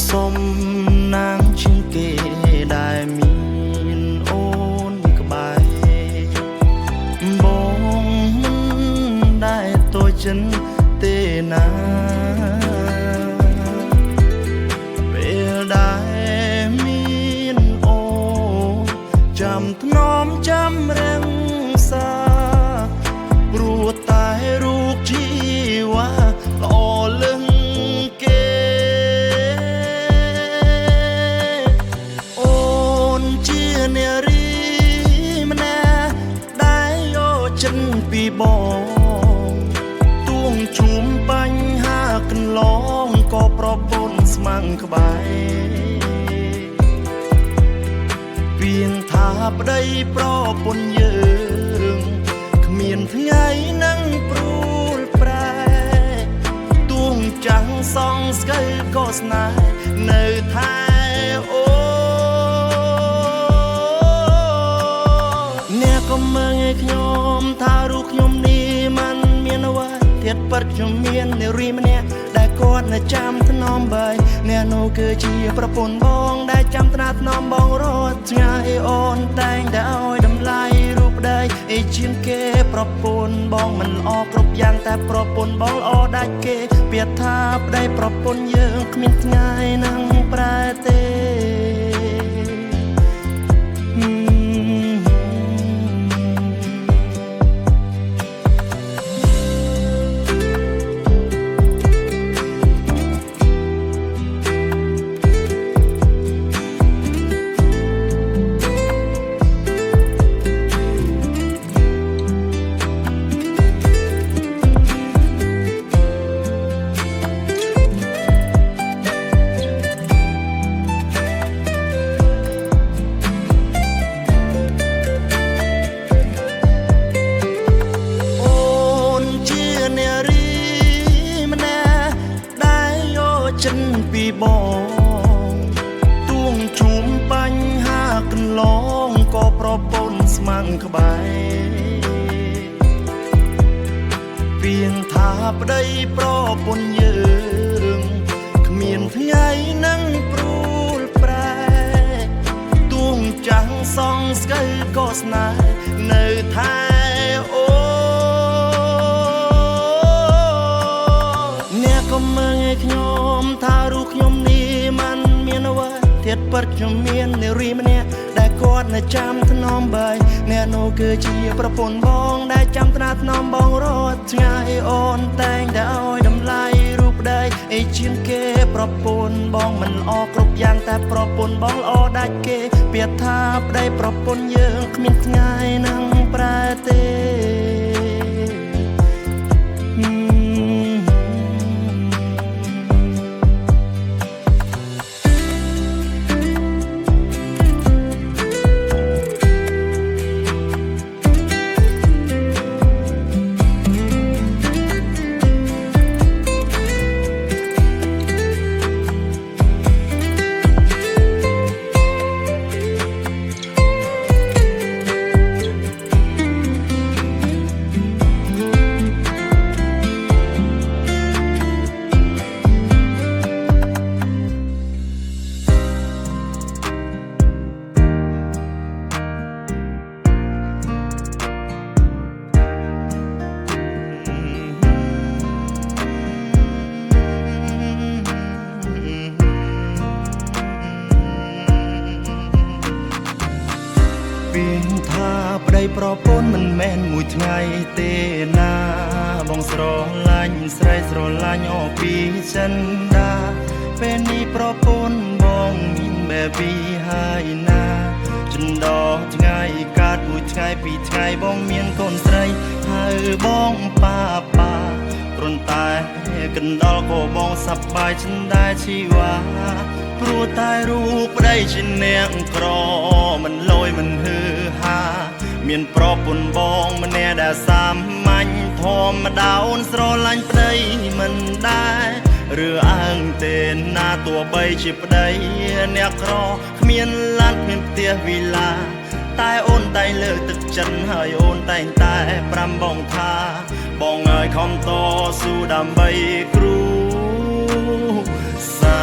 สมนางชิงเกได้มีนโอนกบายบงได้ตัวฉันเตนาเวลได้มีนโอจำถนอมจำแรงสารู้ตายรู้ชีว่าหล่อลึงเกโอนเจียเนรีมันแน่ได้โยฉันปีบองตุ้งชุมปัญหากันร้องก็เพราะบนสมังขบายเพียงทาบได้เพราะปนเยืองขมีนทั้งไงนั่งปรูแปรตุ้งจังซองสกายก็สนายในไทยโอเนี่ยก็เมื่อไงขยมถ้ารู้ขยมนี้มันเมียนเอาไว้เทียดปัดขยมเมียนในรีมันเนี่ยได้กอดในจำถนอมใบเนี่ยโนเกอจีประปนบองได้จำถนัดนอมบองรถไงอ่อนแต่งได้อ้อยดำลายรูปได้ไอชิมเกประปนบองมันออกรบอย่างแต่ประปนบองอได้เกเปียดทาบได้ประปนเยืองขมิ้นง่ายนั่งปลาเตฉันปีบองตุ้งชุมปัญหากันร้องก็เพราะปนสมังขบายเพียงทาบได้เพราะปนเยืองขมีนทั้งไงนั่งปรูแปรตุ้งจังซองสกายก็สนายในไทยโอเนี่ยก็เมื่อไงขยมถ้ารู้ขยมนี้มันเมียนเอาไว้เทียดปัดขยมเมียนในรีมันเนี่ยได้กอดในจำถนอมใบเนี่ยโนเกอจีประปนบองได้จำถนัดนอมบองรถไงอ่อนแต่งได้อ้อยดำลายรูปได้ไอชิมเกประปนบองมันออกรบอย่างแต่ประปนบองอได้เกเปียดทาบได้ประปนเยืองขมิ้นง่ายนั่งปลาเตถ้าได้เพราะปนมันแม่นมวยไงเตนาบองสรลันใส่สรลันออกปีฉันดาเป็นนี่เพราะปนบองมินแบบบีหายนาจนดอกไงกาดมวยไงปีไงบองเมียนคนใส่หายบองป้าปรนตายกันดอกก็บองสับบายฉันได้ชีวาปรูตายรูปได้ชินเนียงกรอมันลอยมันฮือฮาเมียนปรปนบองมันแน่ได้สามมันทอมมาดาวน์สโรลันปได้มันได้เรืออ้างเตนหน้าตัวใบชิบได้เนี่ยครอเมียนลัดเมียนเตียวิลาตายโอนตายเลิกตึกจันหายโอนตายตายปรำบองทาบองเงยคอมต่อสู้ดำใบครูสา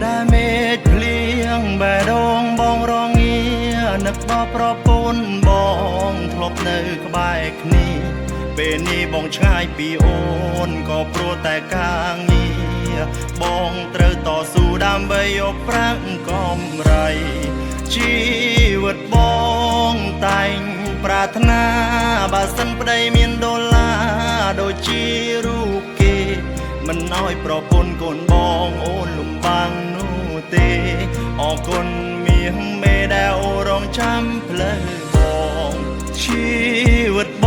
ដែលមេឃភ្លៀងបែដងបងរងានឹកដល់ប្រពន្ធបងធ្លាប់នៅក្បែរគ្នាពេលនេះបងឆ្ងាយពីអូនក៏ព្រោះតែការងារបងត្រូវតស៊ូដើម្បីយកប្រាក់កម្រៃជីវិតបងតែងប្រាថ្នាបើសិនប្តីមានដុល្លារដូចជារូបគេមិនឲ្យប្រពន្ធកូនបងអូនលំបាំងនោះទេអរគុណមាសមេដែលអូរងចាំផ្លូវបងជីវិតប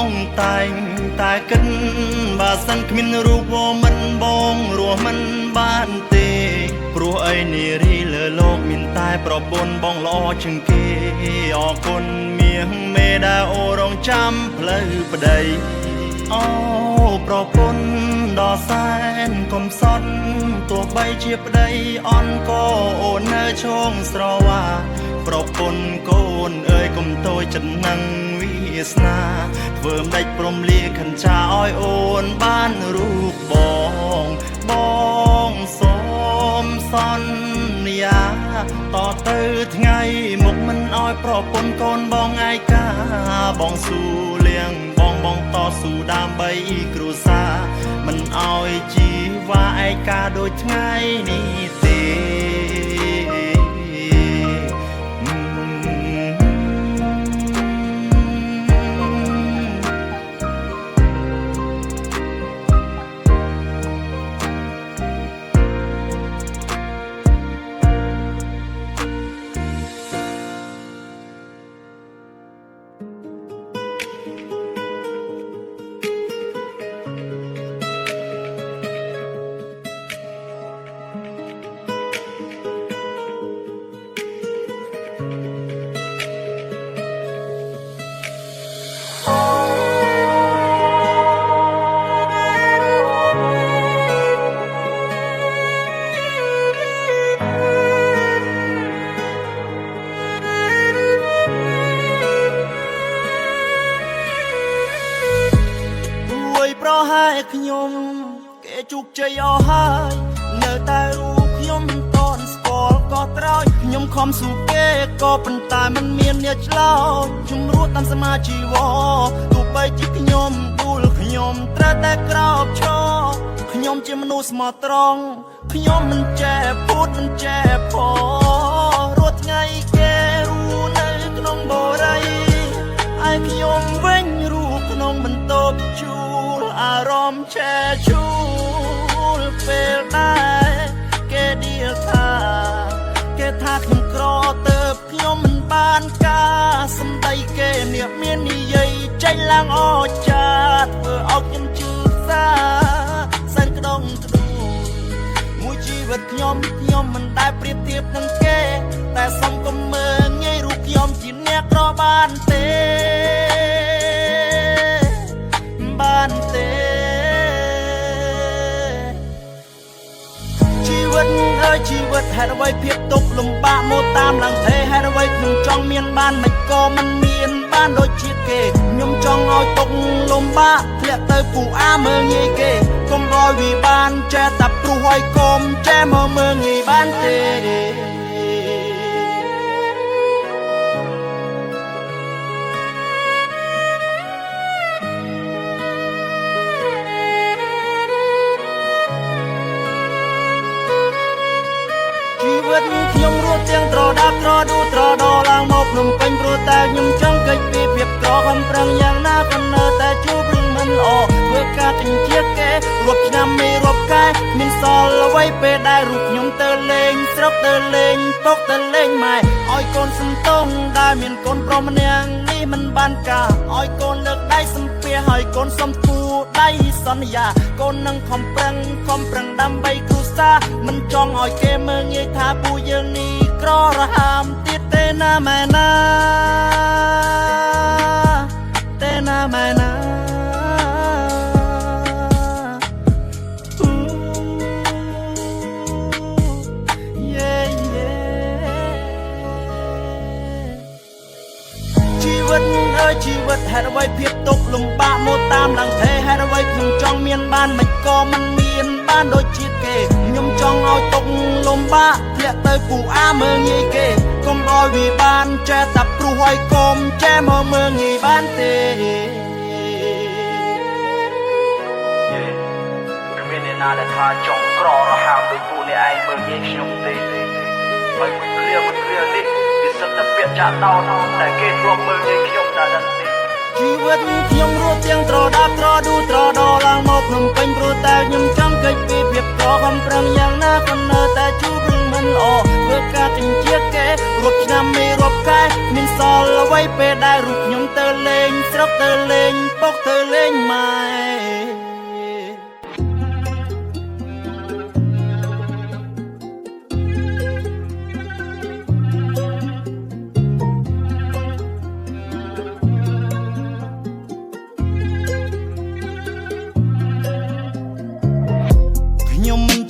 ងតែងតែគិតបើសិនគ្មានរូបមិនបងរស់មិនបានទេព្រោះអីនារីលើលោកមានតែប្រពន្ធបងល្អជាងគេអរគុណមាសមេដែលអូរងចាំផ្លូវប្តីអូប្រពន្ធដ៏សែនកំសត់ទោះបីជាប្តីអន់ក៏អូននៅឈងស្រវាប្រពន្ធកូនអើយកុំតូចចិត្តនឹងវាសនាធ្វើមិនដេចព្រមលាខិនចាឲ្យអូនបានរូបបងសូមសន្យាតទៅថ្ងៃមុខមិនឲ្យប្រពន្ធកូនបងឯកាបងស៊ូលៀងបងតស៊ូដើម្បីគ្រួសារមិនឲ្យជីវ៉ាឯកាដូចថ្ងៃនេះទេប្រហែលខ្ញុំគេជោគជ័យអស់ហើយនៅតែរូបខ្ញុំមិនតន់ស្គាល់ក៏ត្រោចខ្ញុំខំស៊ូគេក៏ប៉ុន្តែមិនមានអ្នកឆ្លោតជំរួតតាមសមាជីវៈទោះបីជាខ្ញុំដួលខ្ញុំត្រូវតែក្រោបឈរខ្ញុំជាមនុស្សស្មោះត្រង់ខ្ញុំមិនចេះพูดមិនចេះផរត់ថ្ងៃគេរូនៅក្នុងបរិយាឯខ្ញុំវិញរូក្នុងបន្ទប់ជួអារម្មណ៍ឆេះឈូលពេលដែរគេឌីលថាខ្ញុំក្រទៅខ្ញុំមិនបានការសម្ដីគេអ្នកមាននិយាយចេញឡើងអចាធ្វើឲ្យខ្ញុំជឿសាសែនក្តងក្ដួលមួយជីវិតខ្ញុំមិនដែលប្រៀបធៀបនឹងគេតែសុំកុំមើលងាយរូបខ្ញុំជាអ្នកក្របានទេជីវិតហេតុអ្វីភាពទុកលំបាកមកតាមឡើងទេហេតុអ្វីខ្ញុំចង់មានបានមិនក៏មិនមានបានដូចជាគេខ្ញុំចង់ឲ្យទុកលំបាកធ្លាក់ទៅពូអាមើងងាយគេកុំឲ្យវាបានចេះតែព្រោះឲ្យកុំចេះមកមើងងាយបានទេខ្ញុំរត់ទាំងត្រដាប់ត្រដួត្រដឡើងមកភ្នំពេញព្រោះតែខ្ញុំចង់កិច្ចពីភាពក្រខំប្រឹងយ៉ាងណាក៏នៅតែជួបរឿងមិនល្អធ្វើការទិញជាគេរាប់ឆ្នាំមេរាប់កែមានសល់អ្វីពេលដែលរូបខ្ញុំទៅលេងស្រុកទៅលេងពុកទៅលេងម៉ែឲ្យកូនសំទងដែលមានកូនប្រុសម្នាក់នេះមិនបានការឲ្យកូនលើកដៃសំពះឲ្យកូនសំគូដៃសន្យាកូននឹងខំប្រឹងដើម្បីគ្រួសារមិនចង់ឲ្យគេមើលងាយថាពូយើងនេះក្ររហាមទៀតទេណាម៉ែណាទេណាម៉ែណាជីវិតហេតុអ្វីភាពទុកលំបាកមកតាមឡើងទេហេតុអ្វីខ្ញុំចង់មានបានមិនក៏មិនមានបាន បានដូចជាគេខ្ញុំចង់ឲ្យទុកលំបាកធ្លាក់ទៅពូអាមើងងាយគេកុំឲ្យវាបានចេះតែព្រោះឲ្យកុំចេះមកមើងងាយបានទេគ្មានអ្នកណាដែលថាចង់ក្ររហាមដោយពួកអ្នកឯងមើងងាយខ្ញុំទេហើយមួយគ្រានេះវាសិតតែពាក្យចាក់ដោនតែគេធ្លាប់មើងងាយខ្ញុំតែដឹងទេជីវិតខ្ញុំរស់ទាំងត្រដាប់ត្រដួត្រដឡើងមកភ្នំពេញព្រោះតែខ្ញុំចង់កិច្ចពីភាពក្រខំប្រឹងយ៉ាងណាក៏នៅតែជួបរឿងមិនល្អធ្វើការចិញ្ចៀកគេរាប់ឆ្នាំមេរាប់ខែមានសល់អ្វីពេលដែលរូបខ្ញុំទៅលេងស្រុកទៅលេងពុកទៅលេងម៉ែ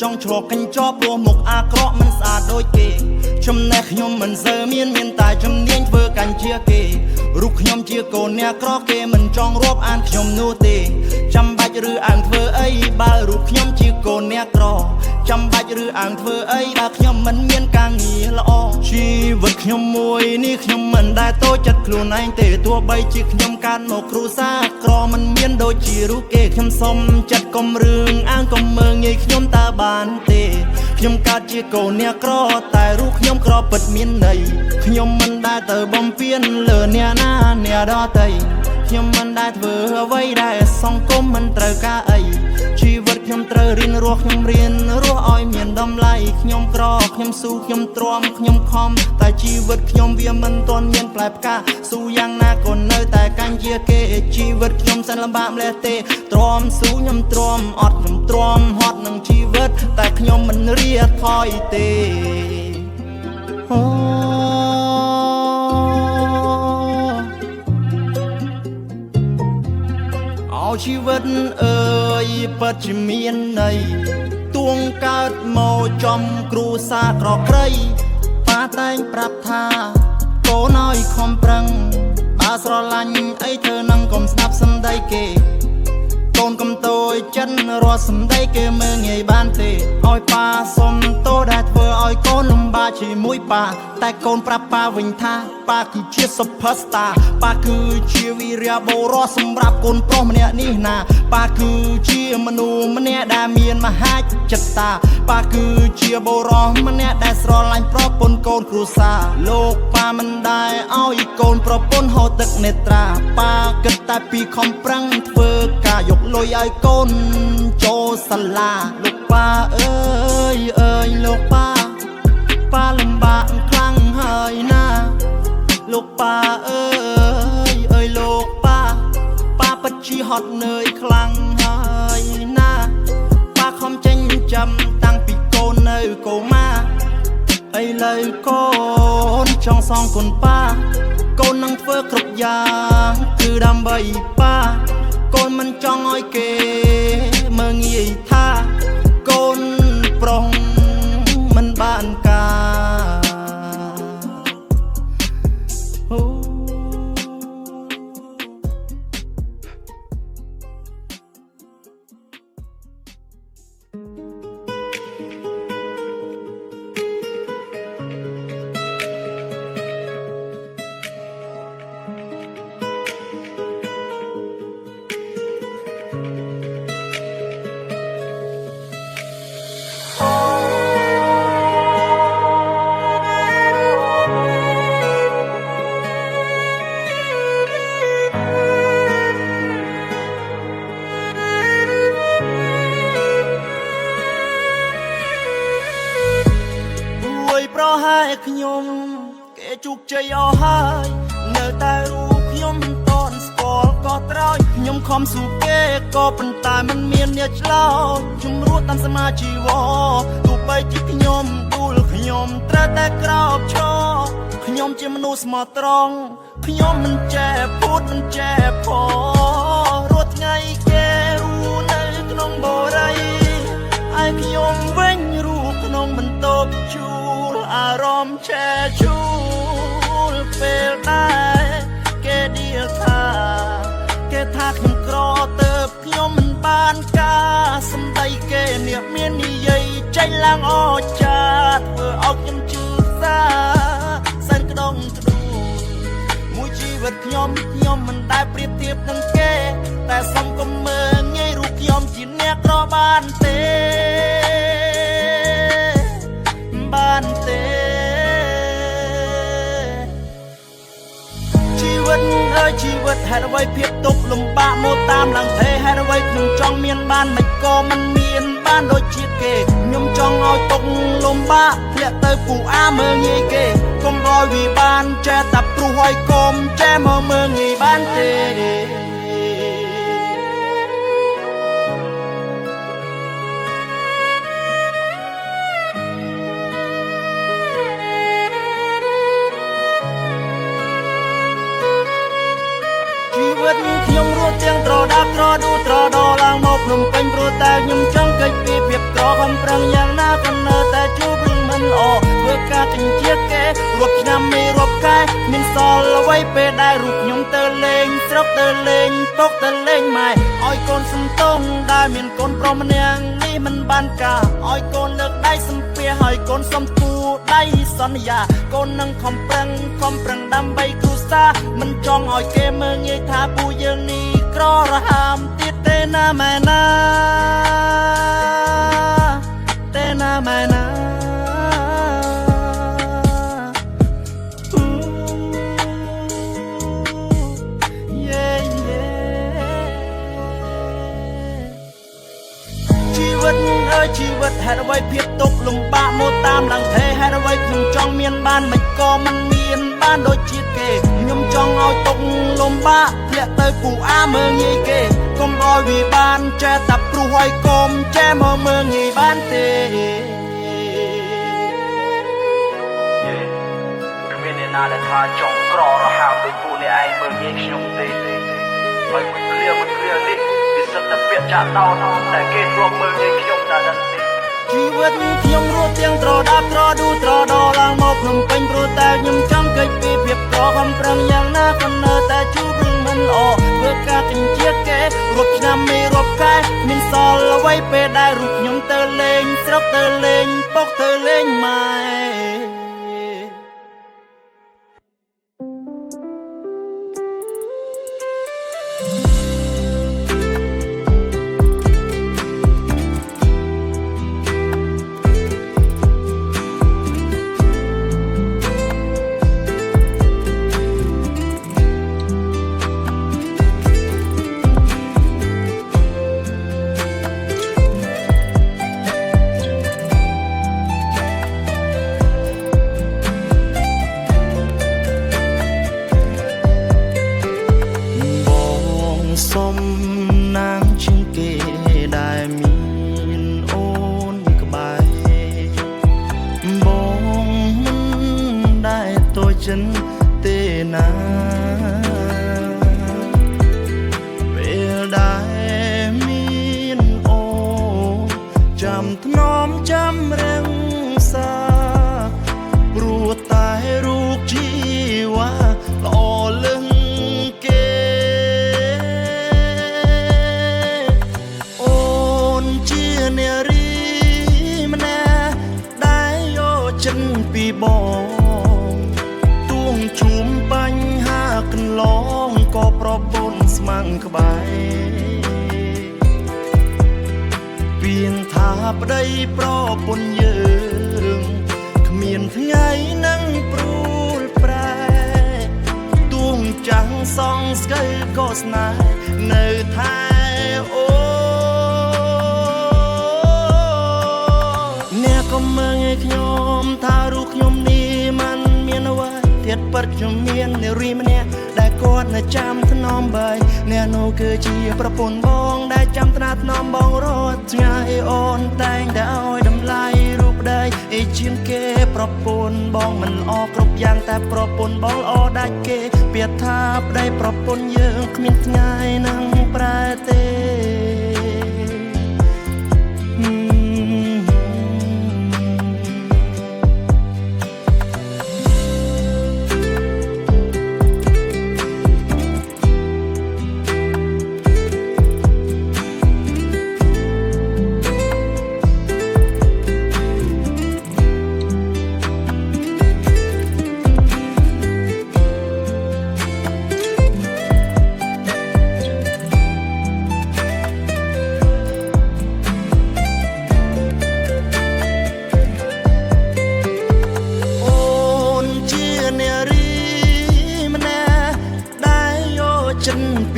ចង់ឆ្លប់កញ្ចប់ព្រោះមុខអាក្រក់មិនស្អាតដូចគេចំណេះខ្ញុំមិនសូវមានតែជំនាញធ្វើកញ្ជាគេរូបខ្ញុំជាកូនអ្នកក្រគេមិនចង់រាប់អានខ្ញុំនោះទេចាំបាច់ឬអាងធ្វើអីបើរូបខ្ញុំជាកូនអ្នកក្រចាំបាច់ឬអាងធ្វើអីបើខ្ញុំមិនមានការងារល្អជីវិតខ្ញុំមួយនេះខ្ញុំមិនដែលតូចចិត្តខ្លួនឯងទេទោះបីជាខ្ញុំកើតមកគ្រួសារក្រមិនមានដូចជារូបគេខ្ញុំសុំចិត្តកុំរឿងអាងកុំមើងងាយខ្ញុំតើបានទេខ្ញុំកើតជាកូនអ្នកក្រតែរូបខ្ញុំក្រពិតមានន័យខ្ញុំមិនដែលទៅបំពេញលើអ្នកណាអ្នកដទៃខ្ញុំមិនដែលធ្វើអ្វីដែលសង្គមមិនត្រូវការអីជីវិតខ្ញុំត្រូវរៀនរស់ខ្ញុំរៀនរស់ឲ្យមានតម្លៃខ្ញុំក្រខ្ញុំស៊ូខ្ញុំទ្រាំខ្ញុំខំតែជីវិតខ្ញុំវាមិនទាន់មានផ្លែផ្កាស៊ូយ៉ាងណាក៏នៅតែកាញ់ជាគេជីវិតខ្ញុំសែនលំបាកម្លេះទេទ្រាំស៊ូខ្ញុំទ្រាំអត់ខ្ញុំទ្រាំហត់នឹងជីវិតតែខ្ញុំមិនរៀថយទេអូជីវិតអើយពិតជាមានន័យទួងកើតមកចំគ្រួសារក្រក្រៃប៉ាតែងប្រាប់ថាកូនឲ្យខំប្រឹងបើស្រឡាញ់អីធ្វើនឹងកុំស្ដាប់សម្ដីគេកូនកុំតូចចិត្តរត់សម្ដីគេមើងងាយបានទេឲ្យប៉ាសុំតោដែលធ្វើឲ្យកូនលំបាកជាមួយប៉ាតែកូនប្រាប់ប៉ាវិញថាប៉ាគឺជា Superstar ប៉ាគឺជាវីរបុរសសម្រាប់កូនប្រុសម្នាក់នេះណាប៉ាគឺជាមនុស្សម្នាក់ដែលមានមហាចិត្តតាប៉ាគឺជាបុរសម្នាក់ដែលស្រឡាញ់ប្រពន្ធកូនគ្រួសារលោកប៉ាមិនដែលឲ្យកូនប្រពន្ធហូរទឹកនេត្រាប៉ាគិតតែពីខំប្រឹងធ្វើការយកលុយឲ្យកូនចូលសាលាលោកប៉ាអើយលោកប៉ាលំបាកខ្លាំងហើយណាលោកប៉ាអើយលោកប៉ាពិតជាហត់នឿយខ្លាំងហើយណាប៉ាខំចេញចាំតាំងពីកូននៅកូម៉ាឥឡូវកូនចង់សងគុណប៉ាកូននឹងធ្វើគ្រប់យ៉ាងគឺដើម្បីប៉ាកូនមិនចង់ឲ្យគេមើងងាយថាកូនប្រុសមិនបានការប្រហែលខ្ញុំគេជោគជ័យអស់ហើយនៅតែរូបខ្ញុំមិនតន់ស្គាល់ក៏ត្រោចខ្ញុំខំស៊ូគេក៏ប៉ុន្តែមិនមានអ្នកឆ្លោតជំរួតតាមសមាជីវទោះបីជាខ្ញុំដួលខ្ញុំត្រូវតែក្រោបឈរខ្ញុំជាមនុស្សស្មោះត្រង់ខ្ញុំមិនចេះพูดមិនចេះផរត់ថ្ងៃគេរូនៅក្នុងបរិយឲ្យខ្ញុំវិញរូក្នុងបន្ទប់ជួលអារម្មណ៍ឆេះជួលពេលដែរគេឌីលថាខ្ញុំក្រទៅខ្ញុំមិនបានការសម្ដីគេនា មាននិយាយចេញឡើងអចាធ្វើអោកខ្ញុំជឿសាសិនក្ដងក្ដួលមួយជីវិតខ្ញុំមិនដែលប្រៀបធៀបនឹងគេតែសុំកុំមើលងាយរូបខ្ញុំជាអ្នកក្របានទេជីវិតហេតុអ្វីភាពទុកលំបាកមកតាមឡើងទេហេតុអ្វីខ្ញុំចង់មានបានមិនក៏មិនមានបានដូចជាគេខ្ញុំចង់ឲ្យទុកលំបាកធ្លាក់ទៅពូអាមើងងាយគេកុំឲ្យវាបានចេះតែព្រោះឲ្យកុំចេះមកមើងងាយបានទេខ្ញុំរត់ទាំងត្រដាប់ត្រដួត្រដឡើងមកភ្នំពេញព្រោះតែខ្ញុំចង់កិច្ចពីភាពក្រខំប្រឹងយ៉ាងណាក៏នៅតែជួបរឿងមិនល្អធ្វើការចិញ្ចៀកគេរាប់ឆ្នាំមិនរាប់ខែមានសល់អ្វីពេលដែលរូបខ្ញុំទៅលេងស្រុកទៅលេងពុកទៅលេងម៉ែឲ្យកូនសំទងដែលមានកូនប្រុសម្នាក់នេះមិនបានការឲ្យកូនលើកដៃសំពះឲ្យកូនសំគូដៃសន្យាកូននឹងខំប្រឹងដើម្បីគ្រួសារមិនចង់ឲ្យគេមើលងាយថាពូយើងនេះក្ររហាមទៀតទេណាម៉ែណាទេណាម៉ែណាជីវិតហេតុអ្វីភាពទុកលំបាកមកតាមឡើងទេហេតុអ្វីខ្ញុំចង់មានបានមិនក៏មិនមានបានដូចជាគេខ្ញុំចង់ឲ្យទុកលំបាកធ្លាក់ទៅពូអាមើងងាយគេកុំឲ្យវាបានចេះតែព្រោះឲ្យកុំចេះមកមើងងាយបានទេគ្មានអ្នកណាដែលថាចង់ក្ររហាមដូចពូនេះឯងមើងងាយខ្ញុំទេហើយមួយគ្រានេះវាសិតតែពាក្យចាក់ដោនតែគេធ្លាប់មើលងាយខ្ញុំតែដឹងទេជីវិតខ្ញុំរត់ទាំងត្រដាប់ត្រដួត្រដឡើងមកភ្នំពេញព្រោះតែខ្ញុំចង់កិច្ចពីភាពក្រខំប្រឹងយ៉ាងណាក៏នៅតែជួបរឿងមិនល្អធ្វើការចិញ្ចៀកគេរាប់ឆ្នាំមិនរាប់ខែមានសល់អ្វីពេលដែលរូបខ្ញុំទៅលេងស្រុកទៅលេងពុកទៅលេងម៉ែសុំណាងជាងគេដែលមានអូនក្បែរបងមិនដែលតូចចិនទេណាពេលដែលមានអូនចាំថ្នមចាំរាំងសាព្រោះតែរូបជីវ៉ាល្អលឹងនារីម្នាក់ដែលយកចិត្តពីបងទួងជួមបញ្ហាកន្លងក៏ប្រពន្ធស្មាំងក្បែរពីងថាប្តីប្រពន្ធយើងគ្មានថ្ងៃនឹងព្រួលប្រែទួងចាំងសងស្កើក៏ស្នេហ៍នៅថែអូកុំមើងឲ្យខ្ញុំថារូបខ្ញុំនេះมันមានអ្វីទៀតពិតខ្ញុំមាននារីម្នាក់ដែលគាត់នៅចាំថ្នមបីអ្នកនោះគឺជាប្រពន្ធបងដែលចាំត្រាថ្នមបងរាល់ថ្ងៃអូនតែងតែឲ្យតម្លៃរូបប្តីអីជាងគេប្រពន្ធបងមិនល្អគ្រប់យ៉ាងតែប្រពន្ធបងល្អដាច់គេពាក្យថាប្តីប្រពន្ធយើងគ្មានថ្ងៃនឹងប្រែទេ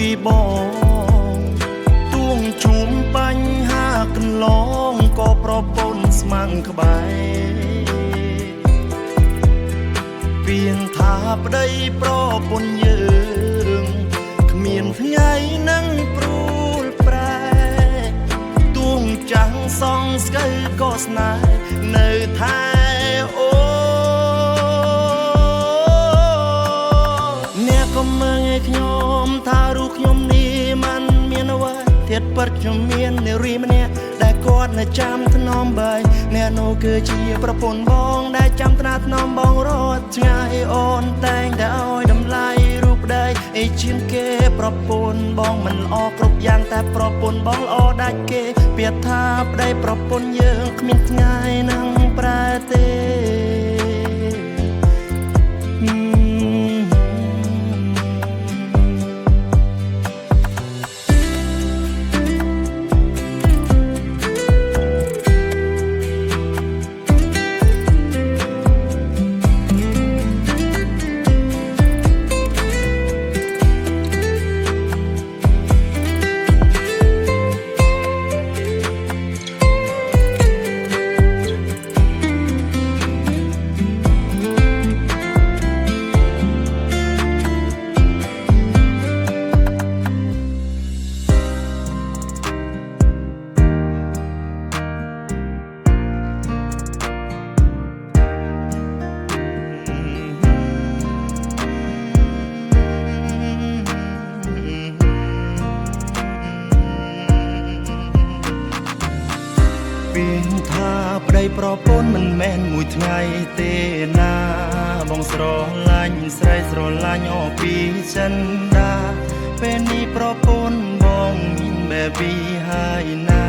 ពីបងទួងជុំបាញ់ហាកន្លងក៏ប្រពន្ធស្មាំងក្បែរពៀនថាប្តីប្រពន្ធយើងគ្មានថ្ងៃនឹងព្រួលប្រែទួងចាំងសងស្កើក៏ស្នេហ៍នៅថែអូអ្នកក៏មើងឲ្យខ្ញុំថារូបខ្ញុំនេះมันមានអ្វីធៀបពិតខ្ញុំមាននារីម្នាក់ដែលគាត់នៅចាំថ្នមបាយអ្នកនោះគឺជាប្រពន្ធបងដែលចាំត្រាថ្នមបងរត់ឆ្ងាយអូនតែងតែឲ្យតម្លៃរូបដៃអីជាងគេប្រពន្ធបងមិនល្អគ្រប់យ៉ាងតែប្រពន្ធបងល្អដាច់គេពាក្យថាប្តីប្រពន្ធយើងគ្មានថ្ងៃនឹងប្រែទេពីថាប្តីប្រពន្ធមិនមែនមួយថ្ងៃទេណាបងស្រឡាញ់ស្រីស្រឡាញ់អពីចិនដាពេលនេះប្រពន្ធបងមានបែបពីហើយណា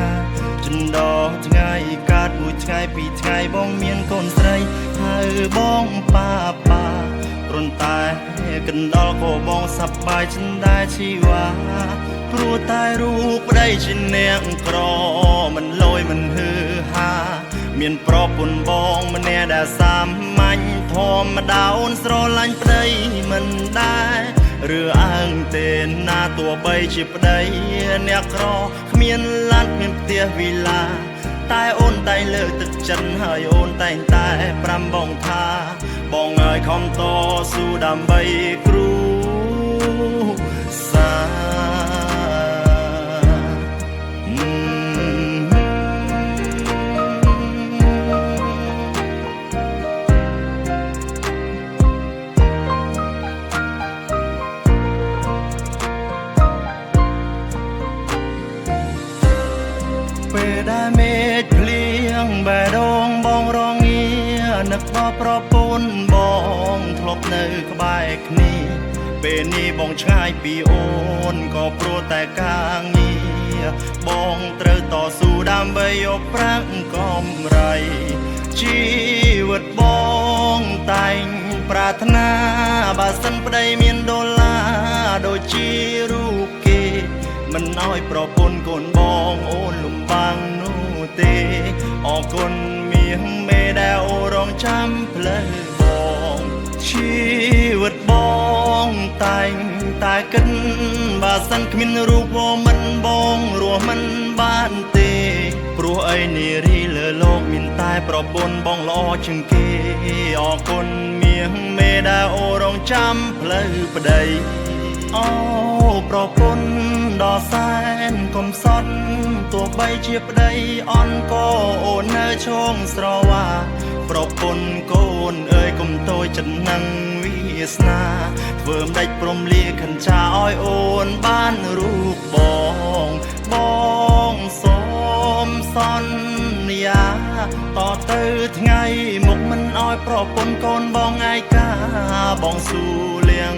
ចិនដកថ្ងៃកើតមួយថ្ងៃពីរថ្ងៃបងមានកូនស្រីហើយបងប៉ាព្រោះតែកណ្ដោលក៏បងសប្បាយចិនដែរជីវ៉ាព្រោះតែរូបប្តីជាអ្នកក្រមិនលយមិនហឺហាមានប្រពន្ធបងម្នាក់ដែលសាមញ្ញធម្មតាអូនស្រឡាញ់ប្តីមិនដែរឬអើងទេណាទោះបីជាប្តីអ្នកក្រគ្មានឡានគ្មានផ្ទះវីឡាតែអូនតែលើកទឹកចិត្តហើយអូនតែងតែប្រាំបងថាបងអើយខំតស៊ូដើម្បីគ្រួសារពេលដែលមេឃភ្លៀងបែរដងបងរងានឹកដល់ប្រពន្ធបងធ្លាប់នៅក្បែរគ្នាពេលនេះបងឆ្ងាយពីអូនក៏ព្រោះតែការងារបងត្រូវតស៊ូដើម្បីយកប្រាក់កម្រៃជីវិតបងតែងប្រាថ្នាបើសិនប្តីមានដុល្លារដូចជារូបគេមិនឲ្យប្រពន្ធកូនបងអូនលំបាំងនោះទេអរគុណមាសមេដែលអូរងចាំផ្លូវបងជីវិតបងតែងតែគិតបើសិនគ្មានរូបមិនបងរស់មិនបានទេព្រោះអីនារីលើលោកមានតែប្រពន្ធបងល្អជាងគេអរគុណមាសមេដែលអូរងចាំផ្លូវប្តីអូប្រពន្ធដ៏សែនកំសត់ទោះបីជាប្តីអន់ក៏អូននៅឈងស្រវាប្រពន្ធកូនអើយកុំតូចចិត្តនឹងវាសនាធ្វើមិនដេចព្រមលាខិនចាឲ្យអូនបានរូបបងសូមសន្យាតទៅថ្ងៃមុខមិនឲ្យប្រពន្ធកូនបងឯកាបងស៊ូលៀង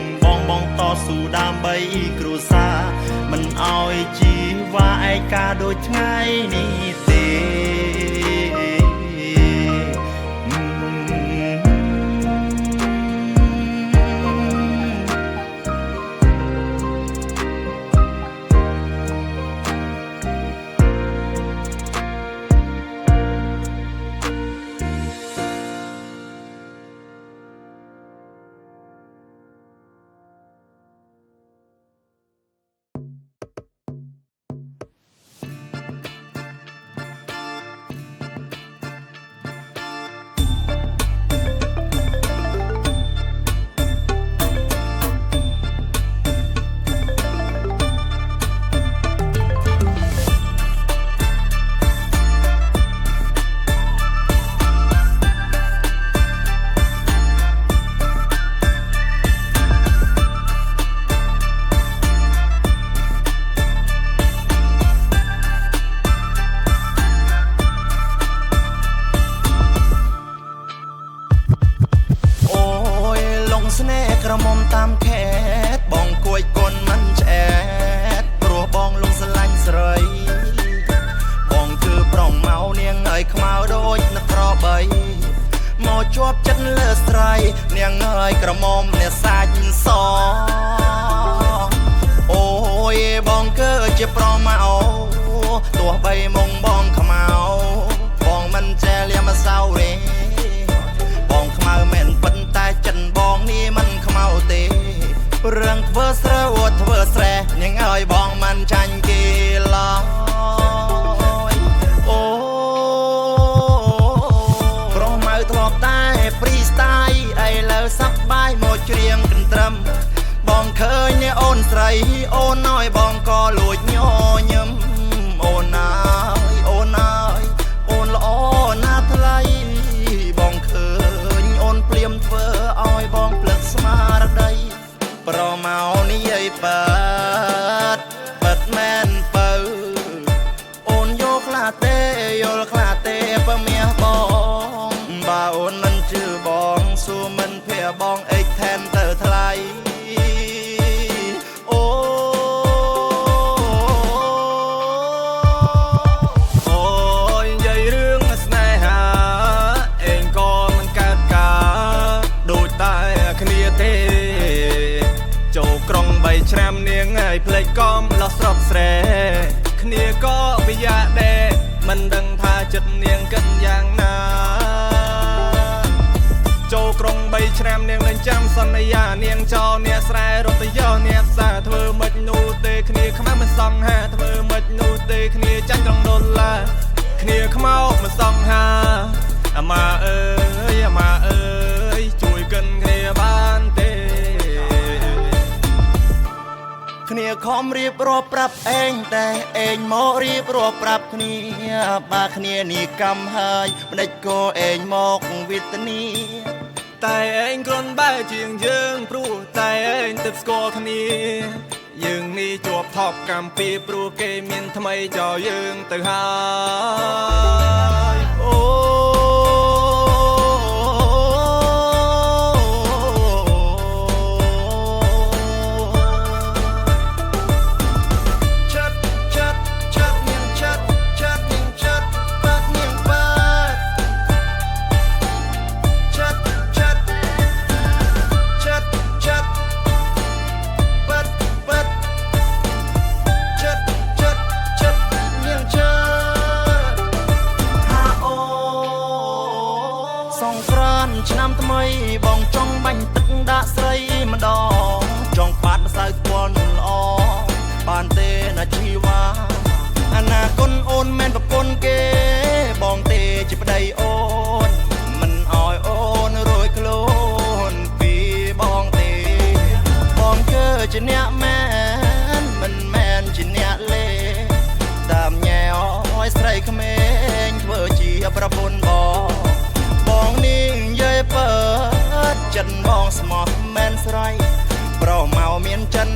បងតស៊ូដើម្បីគ្រួសារមិនឲ្យជីវ៉ាឯកាដូចថ្ងៃនេះទេ ជាប់ចិត្តលើស្រ័យនាងអើយក្រមុំអ្នកសាច់សអូយបងគឺជាប្រម៉ៅទោះបីមុងបងខ្មៅបងមិនចេះលៀមសៅទេបងខ្មៅមែនប៉ុន្តែចិនបងនេះមិនខ្មៅទេរឿងធ្វើស្រើអួតធ្វើស្រែនាងអើយបងមិនចាញ់គេឡើយអូប្រម៉ៅធ្លាប់តែព្រីស្ទាយឥឡូវសប្បាយមកច្រៀងកន្ត្រឹមបងឃើញអ្នកអូនស្រីអូនអើយបងក៏លួចញញឹមអូនអើយអូនអើយអូនល្អណាស់ថ្លៃបងឃើញអូនភ្លាមធ្វើឲ្យបងភ្លឹកស្មារតីប្រមកនិយាយប៉ិតមែនបើអូនយកខ្លះទេយល់ខ្លះទេបើមាសបងបើអូនមិនជឿបងសួរមិនភ័យបងអេកថែមទៅថ្លៃឆ្នាំនាងហើយផ្លេចកំលោះស្រុកស្រែគ្នាក៏វិយាដែរមិនដឹងថាចិត្តនាងគិតយ៉ាងណាចូលក្រុង3ឆ្នាំនាងនឹងចាំសន្យានាងចោលអ្នកស្រែរត់ទៅយកអ្នកផ្សារធ្វើមិននោះទេគ្នាខ្មៅមិនសង្ហាធ្វើមិននោះទេគ្នាចាញ់ក្នុងដុល្លារគ្នាខ្មៅមិនសង្ហាអាម៉ាអើយអាម៉ាអើយជួយកិនគ្នាបានទេគ្នាខំរៀបរាប់ប្រាប់ឯងតែឯងមករៀបរាប់ប្រាប់គ្នាបើគ្នានេះកម្មហើយម្ដេចក៏ឯងមកវេទនាតែឯងគ្រាន់បែរជាងយើងព្រោះតែឯងទឹកស្គាល់គ្នាយើងនេះជាប់ថប់កម្មពីព្រោះគេមានថ្មីចោលយើងទៅហើយអូសងក្រានឆ្នាំថ្មីបងចង់បាញ់ទឹកដាក់ស្រីម្ដងចង់បាត់ម្សៅពណ៌ល្អបានទេណាជីវ៉ាអនាគតអូនមែនប្រពន្ធគេបងទេជាប្តីអូនមិនអោយអូនរួយខ្លួនពីបងទេបងគឺជាអ្នកមែនមិនមែនជាអ្នកលេតាមញ៉ែអោយស្រីក្មេងធ្វើជាប្រពន្ធបងនេះនិយាយប៉ិតចិនបងស្មោះមែនស្រ័យប្រមកមានចិន